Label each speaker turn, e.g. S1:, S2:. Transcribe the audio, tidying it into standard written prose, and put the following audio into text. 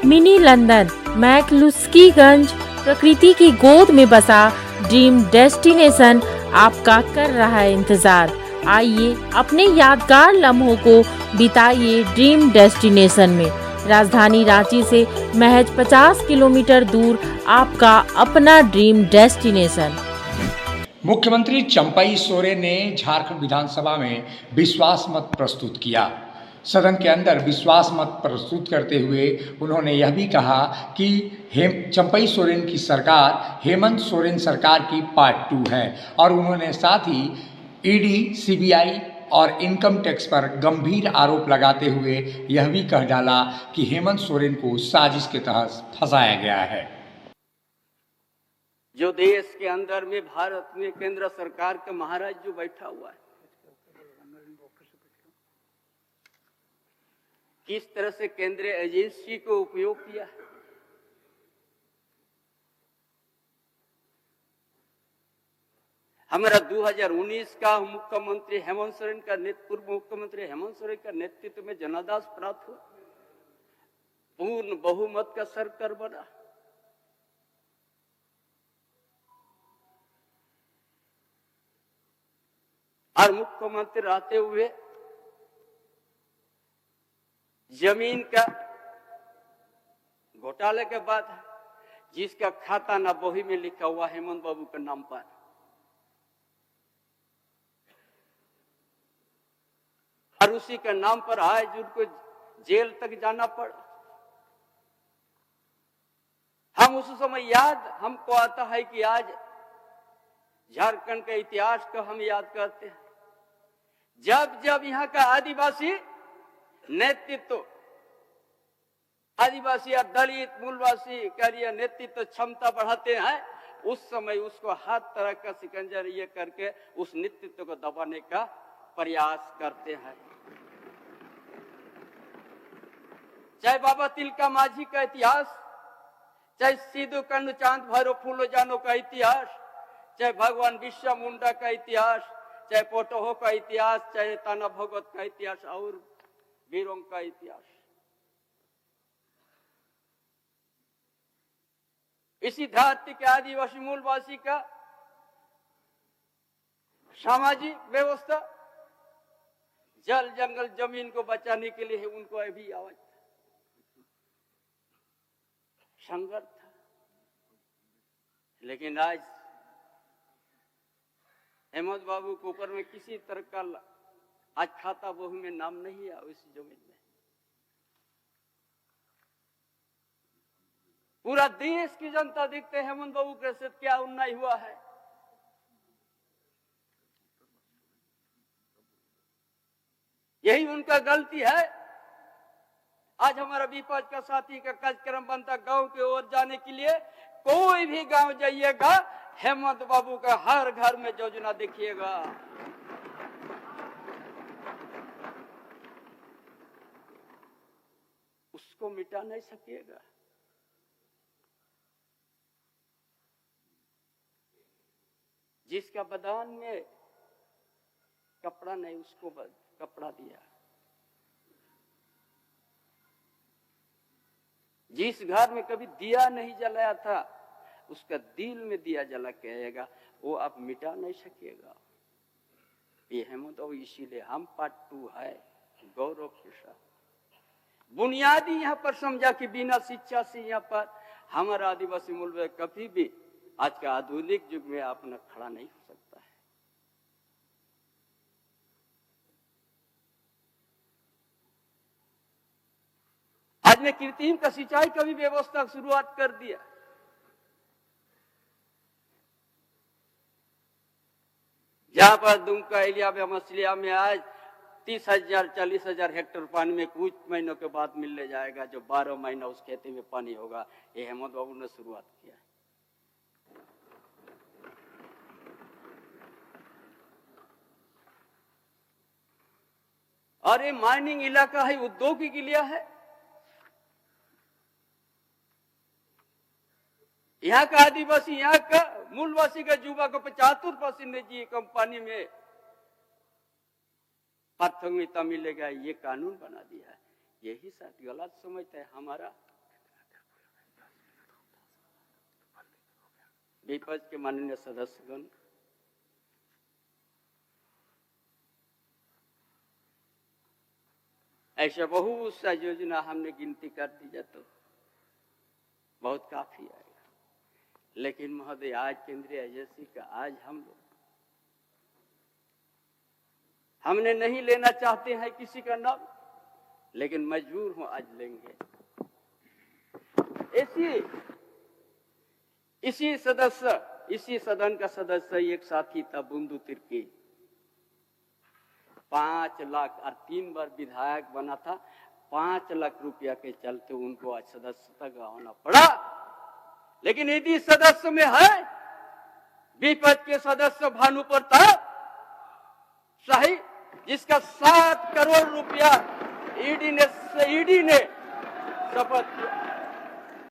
S1: Mini London McCluskieganj प्रकृति की गोद में बसा ड्रीम डेस्टिनेशन आपका कर रहा है इंतजार। आइए अपने यादगार लम्हों को बिताइए ड्रीम डेस्टिनेशन में। राजधानी रांची से महज 50 किलोमीटर दूर आपका अपना ड्रीम डेस्टिनेशन।
S2: मुख्यमंत्री चंपई सोरेन ने झारखंड विधानसभा में विश्वास मत प्रस्तुत किया। सदन के अंदर विश्वास मत प्रस्तुत करते हुए उन्होंने यह भी कहा कि चंपई सोरेन की सरकार हेमंत सोरेन सरकार की पार्ट 2 है और उन्होंने साथ ही ईडी, सीबीआई और इनकम टैक्स पर गंभीर आरोप लगाते हुए यह भी कह डाला कि हेमंत सोरेन को साजिश के तहत फंसाया गया है।
S3: जो देश के अंदर में भारत में केंद्र सरकार का महाराज जो बैठा हुआ है, किस तरह से केंद्रीय एजेंसी को उपयोग किया है। हमारा 2019 का मुख्यमंत्री हेमंत सोरेन का पूर्व मुख्यमंत्री हेमंत सोरेन का नेतृत्व में जनादेश प्राप्त हुआ, पूर्ण बहुमत का सरकार बना। और मुख्यमंत्री रहते हुए जमीन का घोटाले के बाद जिसका खाता ना बही में लिखा हुआ हेमंत बाबू के नाम पर, और उसी के नाम पर आज उनको जेल तक जाना पड़ा। हम उस समय याद हमको आता है कि आज झारखंड के इतिहास को हम याद करते हैं, जब जब यहाँ का आदिवासी नेतृत्व, आदिवासी और दलित मूलवासी का लिए नेतृत्व क्षमता बढ़ाते हैं, उस समय उसको हर तरह का शिकंजा ये करके उस नेतृत्व को दबाने का प्रयास करते हैं। चाहे बाबा तिलका माझी का इतिहास, चाहे सिद्धू कान्हू चांद भैरव फूलो जानो का इतिहास, चाहे भगवान बिरसा मुंडा का इतिहास, चाहे पोटोहो का इतिहास, चाहे ताना भगत का इतिहास और वीरों का इतिहास, इसी धरती के आदिवासी मूलवासी का सामाजिक व्यवस्था, जल जंगल जमीन को बचाने के लिए उनको अभी आवाज संघर्ष था। लेकिन आज हेमंत बाबू के ऊपर में किसी तरह का आज खाता बही में नाम नहीं है उस जमीन में। पूरा देश की जनता देखते हैं हेमंत बाबू के साथ क्या अन्याय हुआ है। यही उनका गलती है। आज हमारा विपक्ष का साथी का कार्यक्रम बनता गांव की ओर जाने के लिए, कोई भी गांव जाइएगा हेमंत बाबू का हर घर में योजना देखिएगा। उसको मिटा नहीं सकिएगा। जिसका बदान में कपड़ा नहीं उसको कपड़ा दिया, जिस घर में कभी दिया नहीं जलाया था उसका दिल में दिया जला के आएगा, वो आप मिटा नहीं सकिएगा। ये हेमंत बाबू इसीलिए हम पार्ट 2 है गौरव के साथ। बुनियादी यहाँ पर समझा कि बिना शिक्षा से यहाँ पर हमारा आदिवासी मूल में कभी भी आज का आधुनिक युग में अपना खड़ा नहीं हो सकता है। आज ने कृत्रिम का सिंचाई का भी व्यवस्था शुरुआत कर दिया। जहां पर दुमका एरिया में मछलिया में आज 30,000 40,000 हेक्टेयर पानी में कुछ महीनों के बाद मिलने जाएगा, जो 12 महीना उस खेती में पानी होगा। ये हेमंत बाबू ने शुरुआत किया है। और ये माइनिंग इलाका है, उद्योग के लिए है। यहाँ का आदिवासी, यहाँ का मूलवासी का युवा को 75% निजी कंपनी में प्राथमिकता मिलेगा, ये कानून बना दिया है। यही साथ गलत समझता है हमारा विपक्ष के माननीय सदस्यगण, ऐसा बहुत सा योजना हमने गिनती कर दी जाए तो बहुत काफी आएगा, लेकिन महोदय आज केंद्रीय एजेंसी का आज हमने नहीं लेना चाहते हैं किसी का नाम, लेकिन मजबूर हूं आज लेंगे। इसी सदन का सदस्य एक साथी था बुंदू तिर्की, 5 लाख और 3 बार विधायक बना था। 5 लाख रुपया के चलते उनको आज सदस्यता गंवाना पड़ा। लेकिन यदि सदस्य में है विपक्ष के सदस्य भानु प्रताप शाही, जिसका 7 करोड़ रुपया ईडी ने शपथ किया।